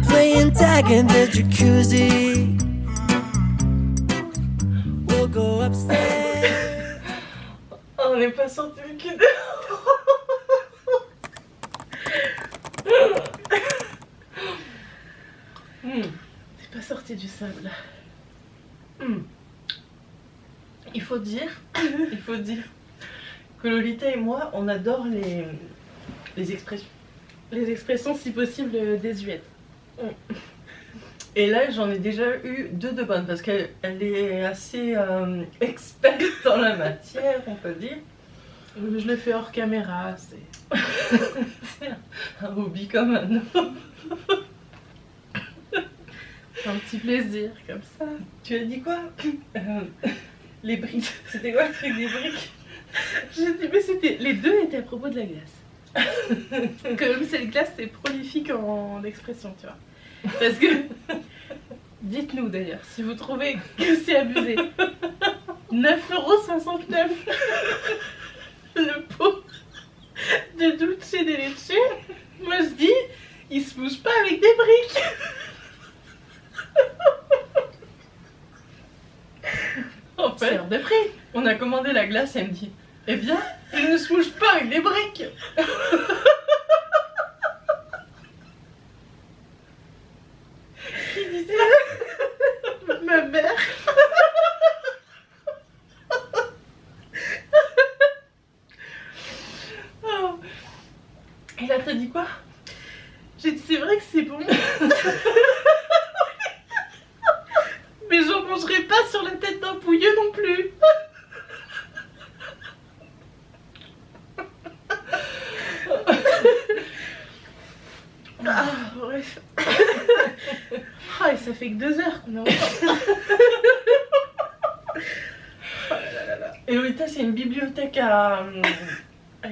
playing tag in the jacuzzi. We'll go upstairs. On n'est pas sorti du cul. C'est pas sorti du sable. Il faut dire que Lolita et moi, on adore les expressions. Les expressions si possible désuètes. Et là, j'en ai déjà eu deux de bonnes parce qu'elle est assez experte dans la matière, on peut dire. Je le fais hors caméra, c'est C'est un hobby comme un autre. un petit plaisir comme ça. Tu as dit quoi? Les briques. C'était quoi le truc des briques? J'ai dit, mais c'était. Les deux étaient à propos de la glace. Comme cette glace, c'est prolifique en expression, tu vois. Parce que. Dites-nous d'ailleurs, si vous trouvez que c'est abusé. 9,69 € le pot de Dulce de Leche. Moi je dis, il se bouge pas avec des briques. En fait, C'est hors de prix. on a commandé la glace et elle me dit, eh bien, il ne se mouche pas avec des briques. Qui dit ça? Ma mère. Oh. Et là, t'as dit quoi? J'ai dit, c'est vrai que c'est bon. Mais j'en mangerai pas sur la tête d'un pouilleux non plus. Ah, bref. Ah, et ça fait que 2 heures qu'on est ensemble. Et Lolita, c'est une bibliothèque À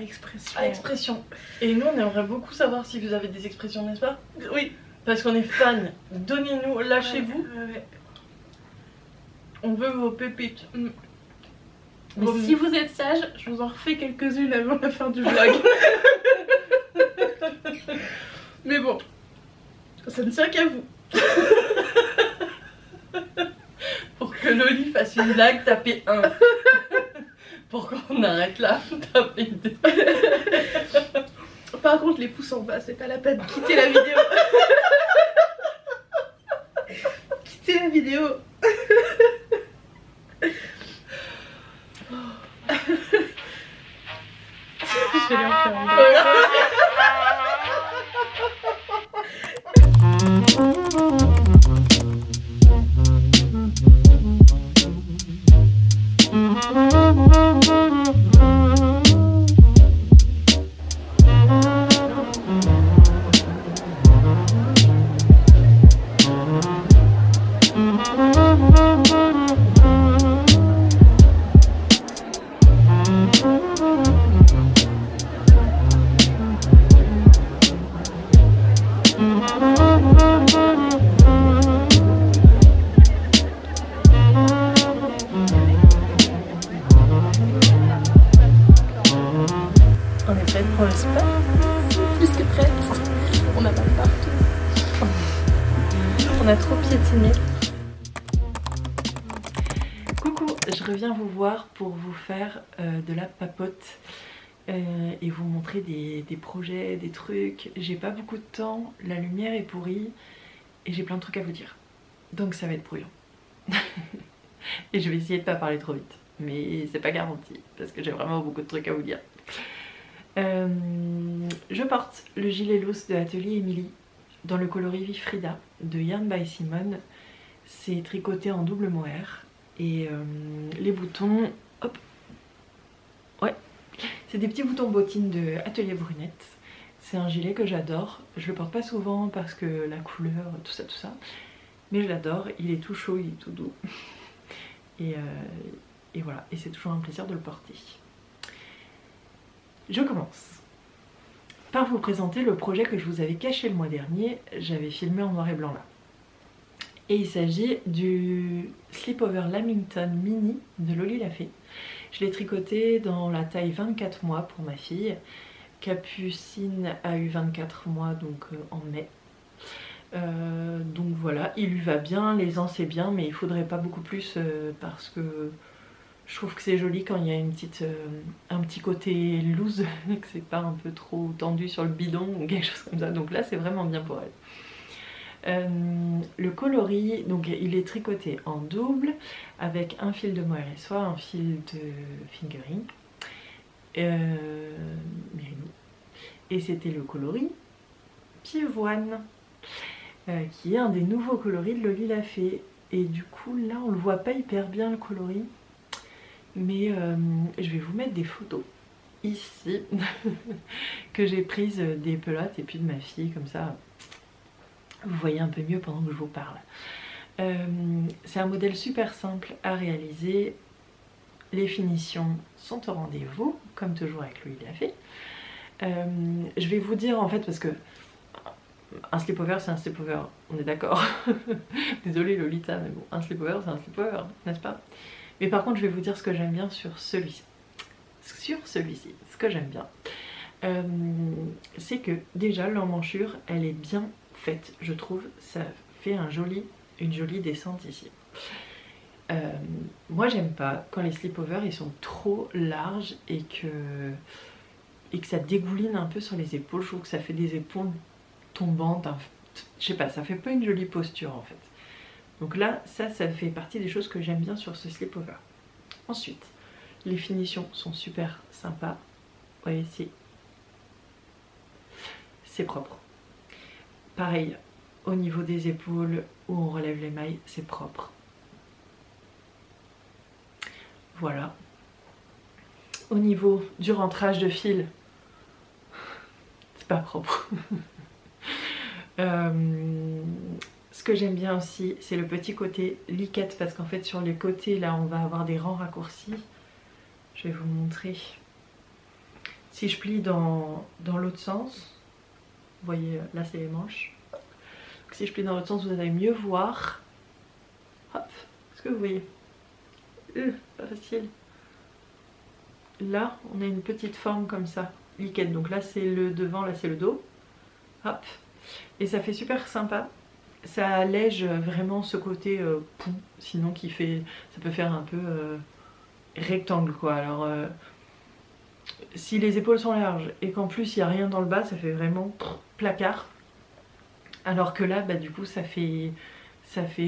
expression. à expression. Et nous, on aimerait beaucoup savoir si vous avez des expressions, n'est-ce pas? Oui. Parce qu'on est fans. Donnez-nous, lâchez-vous. Ouais. On veut vos pépites. Mais Bon, si vous êtes sage, je vous en refais quelques-unes avant la fin du vlog. Mais bon, ça ne tient qu'à vous. Pour que Loli fasse une blague, tapez 1. Pour qu'on arrête là, tapez 2. Par contre, les pouces en bas, c'est pas la peine. Quittez la vidéo. Quittez la vidéo. Je vais lui en faire une autre. On est prête pour le spa? Plus que prête. On a mal partout. On a trop piétiné. Coucou, je reviens vous voir pour vous faire de la papote et vous montrer des projets, des trucs. J'ai pas beaucoup de temps, la lumière est pourrie et j'ai plein de trucs à vous dire. Donc ça va être bruyant. Et je vais essayer de pas parler trop vite. Mais c'est pas garanti parce que j'ai vraiment beaucoup de trucs à vous dire. Je porte le gilet loose de Atelier Émilie dans le coloris Frida de Yarn by Simone. C'est tricoté en double mohair et les boutons, hop, ouais, c'est des petits boutons bottines de Atelier Brunette. C'est un gilet que j'adore. Je le porte pas souvent parce que la couleur, tout ça, mais je l'adore. Il est tout chaud, il est tout doux et voilà, et c'est toujours un plaisir de le porter. Je commence par vous présenter le projet que je vous avais caché le mois dernier. J'avais filmé en noir et blanc là. Et il s'agit du Sleepover Lamington Mini de Loli Lafay. Je l'ai tricoté dans la taille 24 mois pour ma fille. Capucine a eu 24 mois donc en mai. Donc voilà, il lui va bien, les ans c'est bien, mais il faudrait pas beaucoup plus parce que je trouve que c'est joli quand il y a un petit côté loose, que c'est pas un peu trop tendu sur le bidon ou quelque chose comme ça. Donc là c'est vraiment bien pour elle. Le coloris, donc il est tricoté en double avec un fil de mohair et soie, un fil de fingering, Mérino. Et c'était le coloris Pivoine, qui est un des nouveaux coloris de Loli l'a fait. Et du coup là on le voit pas hyper bien le coloris, mais je vais vous mettre des photos ici que j'ai prises des pelotes et puis de ma fille, comme ça vous voyez un peu mieux pendant que je vous parle. C'est un modèle super simple à réaliser, les finitions sont au rendez-vous comme toujours avec Loli l'a fait. Je vais vous dire en fait, parce que un slip-over c'est un slip-over, on est d'accord. Désolée Lolita, mais bon, un slip-over c'est un slip-over, n'est-ce pas? Mais par contre je vais vous dire ce que j'aime bien sur celui-ci. Ce que j'aime bien, c'est que déjà l'emmanchure elle est bien faite, je trouve. Ça fait une jolie descente ici. Moi j'aime pas quand les slip-over ils sont trop larges et que ça dégouline un peu sur les épaules. Je trouve que ça fait des épaules tombantes, je sais pas, ça fait pas une jolie posture en fait. Donc là ça fait partie des choses que j'aime bien sur ce slip-over. Ensuite les finitions sont super sympas, vous voyez, c'est propre. Pareil au niveau des épaules où on relève les mailles, c'est propre. Voilà. Au niveau du rentrage de fil, c'est pas propre. Ce que j'aime bien aussi, c'est le petit côté liquette, parce qu'en fait sur les côtés là on va avoir des rangs raccourcis. Je vais vous montrer. Si je plie dans l'autre sens, vous voyez là c'est les manches. Donc, si je plie dans l'autre sens vous allez mieux voir. Hop, est-ce que vous voyez? Pas facile. Là on a une petite forme comme ça, liquette. Donc là c'est le devant, là c'est le dos. Hop. Et ça fait super sympa. Ça allège vraiment ce côté pou, sinon ça peut faire un peu rectangle quoi. Alors si les épaules sont larges et qu'en plus il n'y a rien dans le bas, ça fait vraiment placard. Alors que là bah, du coup ça fait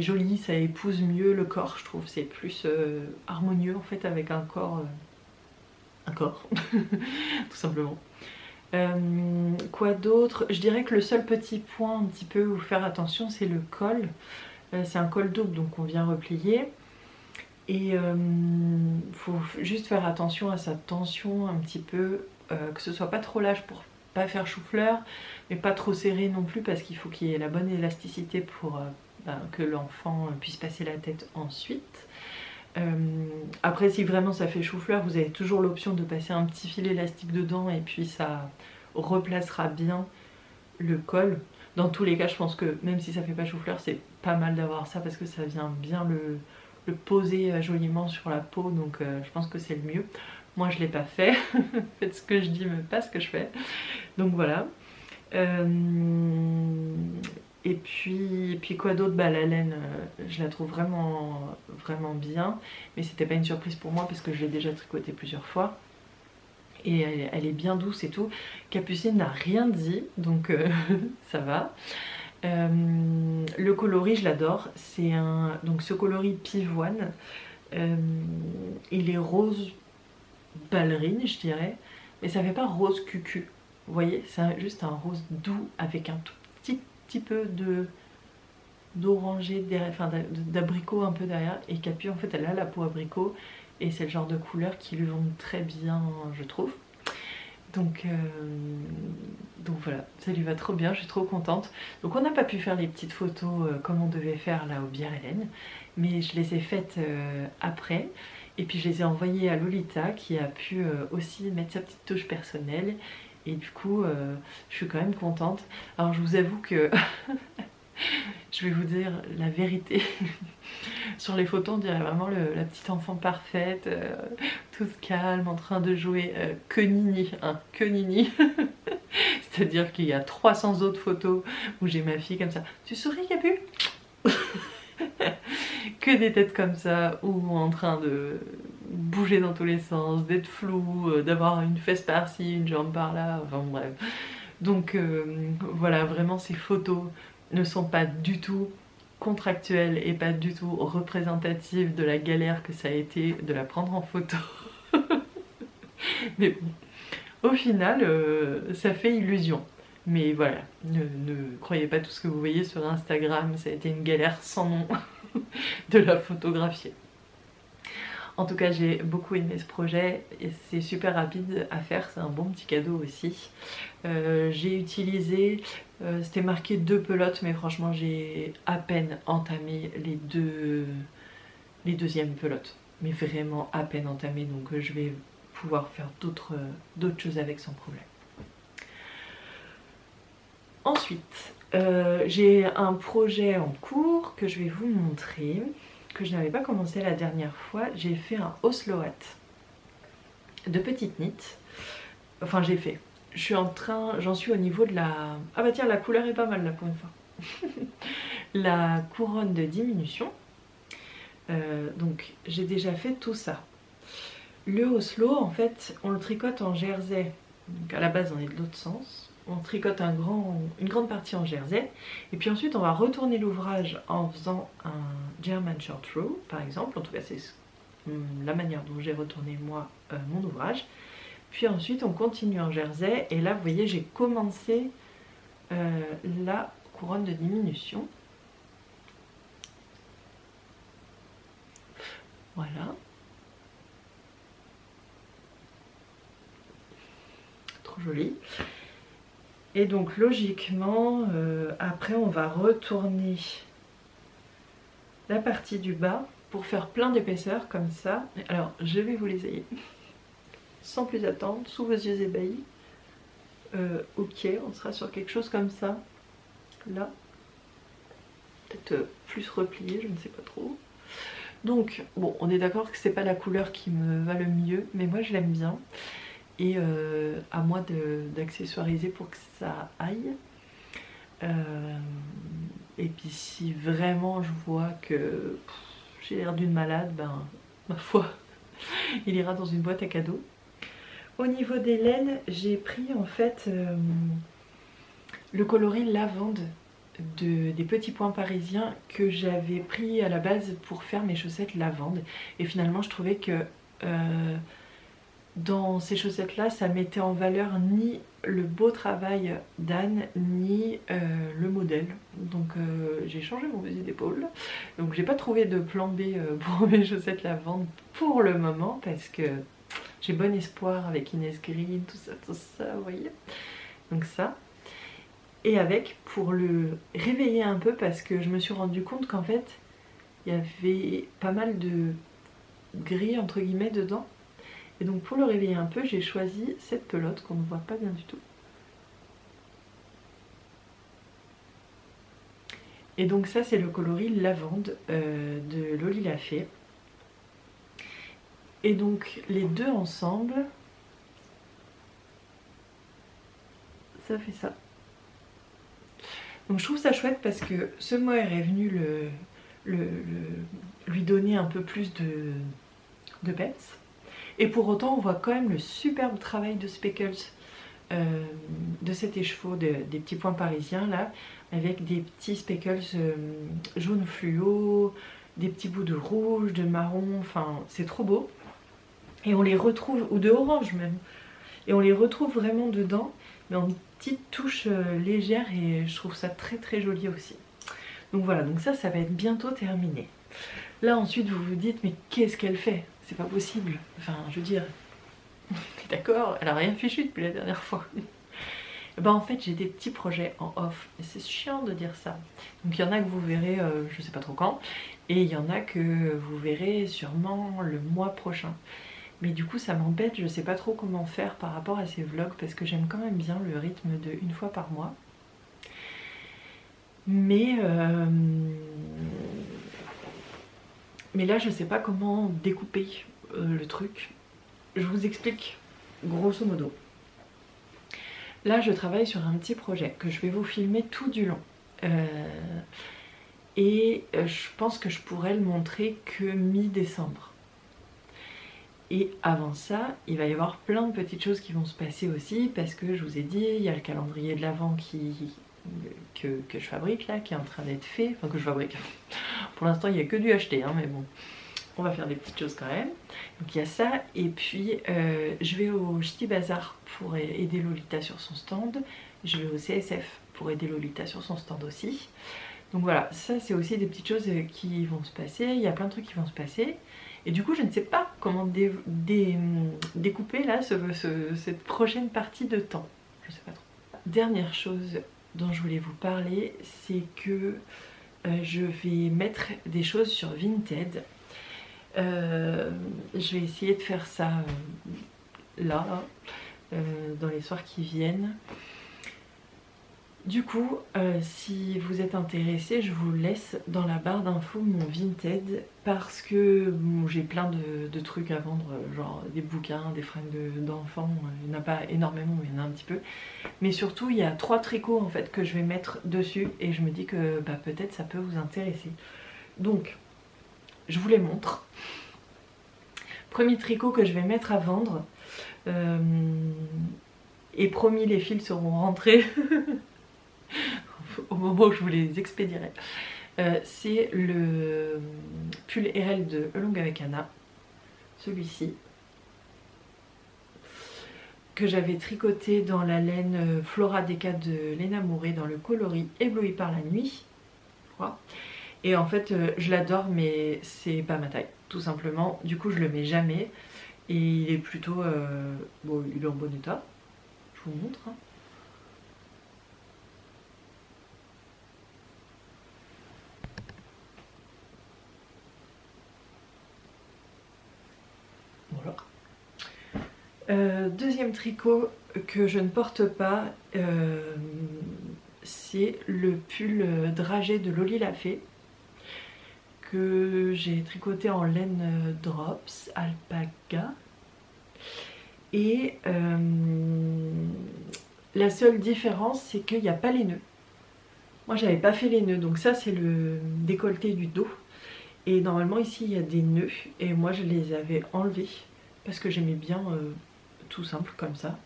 joli, ça épouse mieux le corps, je trouve. C'est plus harmonieux en fait avec un corps tout simplement. Quoi d'autre? Je dirais que le seul petit point un petit peu où faire attention c'est le col. C'est un col double donc on vient replier. Et faut juste faire attention à sa tension un petit peu, que ce soit pas trop large pour pas faire chou-fleur, mais pas trop serré non plus parce qu'il faut qu'il y ait la bonne élasticité pour que l'enfant puisse passer la tête ensuite. Après si vraiment ça fait chou-fleur, vous avez toujours l'option de passer un petit fil élastique dedans et puis ça replacera bien le col. Dans tous les cas je pense que même si ça fait pas chou-fleur c'est pas mal d'avoir ça parce que ça vient bien le poser joliment sur la peau, donc je pense que c'est le mieux. Moi je l'ai pas fait, faites ce que je dis mais pas ce que je fais, donc voilà. Et puis quoi d'autre? Bah la laine je la trouve vraiment bien, mais c'était pas une surprise pour moi parce que je l'ai déjà tricoté plusieurs fois et elle est bien douce et tout. Capucine n'a rien dit donc ça va. Le coloris je l'adore, c'est donc ce coloris pivoine, il est rose ballerine je dirais, mais ça fait pas rose cucu, vous voyez, c'est juste un rose doux avec un tout petit peu d'orangé, enfin d'abricot un peu derrière. Et Capu en fait elle a la peau abricot et c'est le genre de couleur qui lui vont très bien je trouve. Donc voilà, ça lui va trop bien, je suis trop contente. Donc on n'a pas pu faire les petites photos comme on devait faire là au Bière Hélène, mais je les ai faites après. Et puis je les ai envoyées à Lolita qui a pu aussi mettre sa petite touche personnelle. Et du coup je suis quand même contente. Alors je vous avoue que Je vais vous dire la vérité. Sur les photos, on dirait vraiment la petite enfant parfaite, toute calme, en train de jouer que Nini, hein, que Nini. C'est-à-dire qu'il y a 300 autres photos où j'ai ma fille comme ça. Tu souris, Capu? Que des têtes comme ça, ou en train de bouger dans tous les sens, d'être flou, d'avoir une fesse par-ci, une jambe par-là, enfin bref. Donc voilà, vraiment ces photos ne sont pas du tout contractuelles et pas du tout représentatives de la galère que ça a été de la prendre en photo. Mais bon, au final, ça fait illusion. Mais voilà, ne croyez pas tout ce que vous voyez sur Instagram, ça a été une galère sans nom de la photographier. En tout cas, j'ai beaucoup aimé ce projet et c'est super rapide à faire, c'est un bon petit cadeau aussi. J'ai utilisé, c'était marqué 2 pelotes, mais franchement j'ai à peine entamé les deuxièmes pelotes. Mais vraiment à peine entamé, donc je vais pouvoir faire d'autres choses avec sans problème. Ensuite, j'ai un projet en cours que je vais vous montrer, que je n'avais pas commencé la dernière fois. J'ai fait un Oslo hat de petite knit. Enfin j'en suis au niveau de la... Ah bah tiens, la couleur est pas mal là pour une fois. La couronne de diminution. Donc j'ai déjà fait tout ça. Le Oslo, en fait, on le tricote en jersey. Donc à la base on est de l'autre sens. On tricote une grande partie en jersey et puis ensuite on va retourner l'ouvrage en faisant un German short row par exemple. En tout cas c'est la manière dont j'ai retourné moi mon ouvrage. Puis ensuite on continue en jersey et là vous voyez j'ai commencé la couronne de diminution. Voilà. Trop joli. Et donc logiquement, après on va retourner la partie du bas pour faire plein d'épaisseur comme ça. Alors je vais vous l'essayer. Sans plus attendre, sous vos yeux ébahis. Ok, on sera sur quelque chose comme ça. Là. Peut-être plus replié, je ne sais pas trop. Donc, bon, on est d'accord que c'est pas la couleur qui me va le mieux, mais moi je l'aime bien. Et à moi d'accessoiriser pour que ça aille. Et puis si vraiment je vois que j'ai l'air d'une malade, ben ma foi, il ira dans une boîte à cadeaux. Au niveau des laines, j'ai pris en fait le coloris lavande des petits points parisiens que j'avais pris à la base pour faire mes chaussettes lavande. Et finalement je trouvais que dans ces chaussettes là ça mettait en valeur ni le beau travail d'Anne ni le modèle. Donc j'ai changé mon fusil d'épaule. Donc j'ai pas trouvé de plan B pour mes chaussettes lavande pour le moment parce que j'ai bon espoir avec Inès Green, tout ça, vous voyez. Donc ça. Et avec, pour le réveiller un peu, parce que je me suis rendu compte qu'en fait, il y avait pas mal de gris, entre guillemets, dedans. Et donc pour le réveiller un peu, j'ai choisi cette pelote qu'on ne voit pas bien du tout. Et donc ça, c'est le coloris lavande de Loli La Fée. Et donc les deux ensemble, ça fait ça. Donc je trouve ça chouette parce que ce mohair est venu lui donner un peu plus de peps. Et pour autant on voit quand même le superbe travail de speckles de cet écheveau, des petits points parisiens là, avec des petits speckles jaune fluo, des petits bouts de rouge, de marron, enfin c'est trop beau. Et on les retrouve, ou de orange même, et on les retrouve vraiment dedans, mais en petite touche légère, et je trouve ça très très joli aussi. Donc voilà, donc ça va être bientôt terminé. Là ensuite vous vous dites, mais qu'est-ce qu'elle fait? C'est pas possible, enfin je veux dire, d'accord, elle a rien fichu depuis la dernière fois. Ben en fait j'ai des petits projets en off, et c'est chiant de dire ça. Donc il y en a que vous verrez je sais pas trop quand, et il y en a que vous verrez sûrement le mois prochain. Mais du coup ça m'embête, je sais pas trop comment faire par rapport à ces vlogs parce que j'aime quand même bien le rythme de une fois par mois. Mais là je sais pas comment découper le truc. Je vous explique grosso modo. Là je travaille sur un petit projet que je vais vous filmer tout du long. Et je pense que je pourrais le montrer que mi-décembre. Et avant ça, il va y avoir plein de petites choses qui vont se passer aussi, parce que je vous ai dit, il y a le calendrier de l'Avent que je fabrique là, qui est en train d'être fait, enfin que je fabrique. Pour l'instant il n'y a que du acheté, hein, mais bon, on va faire des petites choses quand même. Donc il y a ça, et puis je vais au Ch'ti Bazar pour aider Lolita sur son stand, je vais au CSF pour aider Lolita sur son stand aussi. Donc voilà, ça c'est aussi des petites choses qui vont se passer, il y a plein de trucs qui vont se passer. Et du coup je ne sais pas comment découper là cette prochaine partie de temps. Je sais pas trop. Dernière chose dont je voulais vous parler, c'est que je vais mettre des choses sur Vinted. Je vais essayer de faire ça là, dans les soirs qui viennent. Du coup, si vous êtes intéressé, je vous laisse dans la barre d'infos mon Vinted, parce que bon, j'ai plein de trucs à vendre, genre des bouquins, des fringues d'enfants, il n'y en a pas énormément mais il y en a un petit peu. Mais surtout il y a 3 tricots en fait que je vais mettre dessus et je me dis que bah, peut-être ça peut vous intéresser. Donc je vous les montre. Premier tricot que je vais mettre à vendre, et promis les fils seront rentrés au moment où je vous les expédierai. C'est le pull RL de Along avec Anna, celui-ci, que j'avais tricoté dans la laine Flora Deca de Léna Mouret dans le coloris Ébloui par la nuit. Voilà. Et en fait je l'adore, mais c'est pas ma taille tout simplement, du coup je le mets jamais et il est plutôt bon, il est en bon état, je vous montre hein. Voilà. Deuxième tricot que je ne porte pas, c'est le pull dragé de Loli la Fée, que j'ai tricoté en laine Drops Alpaga. Et la seule différence, c'est qu'il n'y a pas les nœuds. Moi j'avais pas fait les nœuds, donc ça c'est le décolleté du dos. Et normalement ici il y a des nœuds, et moi je les avais enlevés parce que j'aimais bien tout simple comme ça.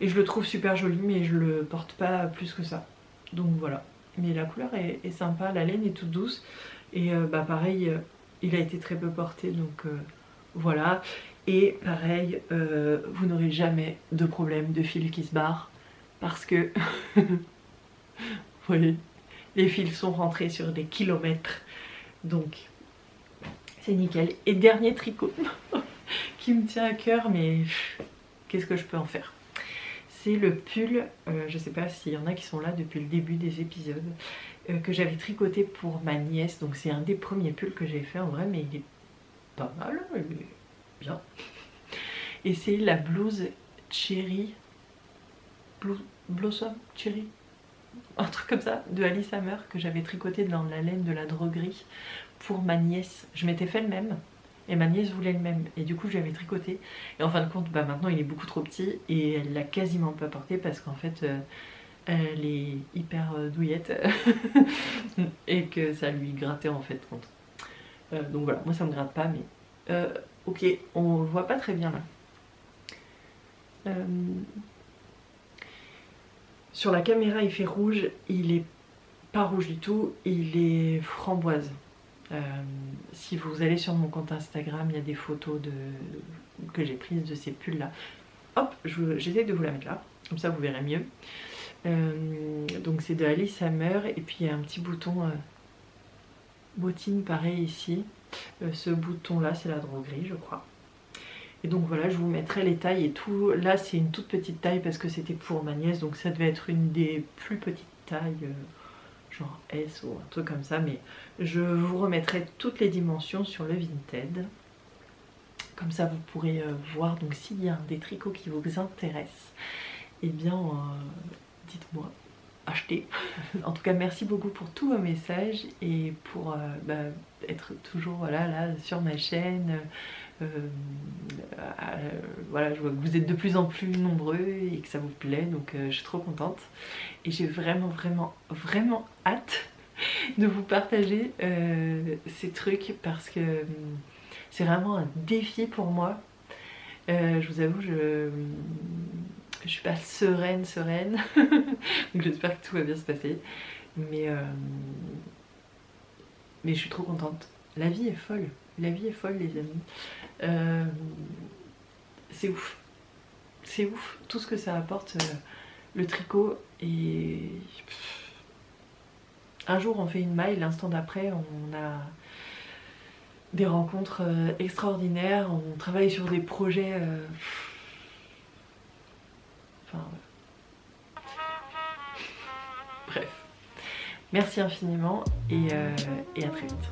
Et je le trouve super joli, mais je le porte pas plus que ça. Donc voilà. Mais la couleur est sympa, la laine est toute douce. Et bah pareil, il a été très peu porté, donc voilà. Et pareil, vous n'aurez jamais de problème de fil qui se barre, parce que vous voyez, les fils sont rentrés sur des kilomètres, donc c'est nickel. Et dernier tricot qui me tient à cœur, mais qu'est-ce que je peux en faire? C'est le pull, je sais pas s'il y en a qui sont là depuis le début des épisodes, que j'avais tricoté pour ma nièce. Donc c'est un des premiers pulls que j'ai fait en vrai, mais il est pas mal, il est bien. Et c'est la blouse Cherry, Blossom Cherry, un truc comme ça, de Alice Hammer, que j'avais tricoté dans la laine de la droguerie pour ma nièce. Je m'étais fait le même et ma nièce voulait le même, et du coup j'avais tricoté. Et en fin de compte, bah maintenant il est beaucoup trop petit et elle l'a quasiment pas porté, parce qu'en fait elle est hyper douillette et que ça lui grattait en fait contre. Donc voilà, moi ça me gratte pas, mais ok, on le voit pas très bien là. Sur la caméra il fait rouge, il est pas rouge du tout, il est framboise. Si vous allez sur mon compte Instagram, il y a des photos que j'ai prises de ces pulls là. Hop, j'essaie de vous la mettre là, comme ça vous verrez mieux. Donc c'est de Alice Hammer, et puis il y a un petit bouton bottine pareil ici. Ce bouton là c'est la droguerie je crois. Et donc voilà, je vous mettrai les tailles et tout. Là c'est une toute petite taille parce que c'était pour ma nièce, donc ça devait être une des plus petites tailles, genre S ou un truc comme ça, mais je vous remettrai toutes les dimensions sur le Vinted. Comme ça vous pourrez voir, donc s'il y a des tricots qui vous intéressent, et eh bien dites-moi. acheter. En tout cas, merci beaucoup pour tous vos messages et pour être toujours voilà, là sur ma chaîne. Voilà, je vois que vous êtes de plus en plus nombreux et que ça vous plaît, donc je suis trop contente. Et j'ai vraiment hâte de vous partager ces trucs parce que c'est vraiment un défi pour moi. Je vous avoue, je suis pas sereine, donc j'espère que tout va bien se passer. Mais je suis trop contente. La vie est folle, les amis. C'est ouf, tout ce que ça apporte, le tricot. Et un jour on fait une maille, l'instant d'après on a des rencontres extraordinaires, on travaille sur des projets. Enfin, bref, merci infiniment et à très vite.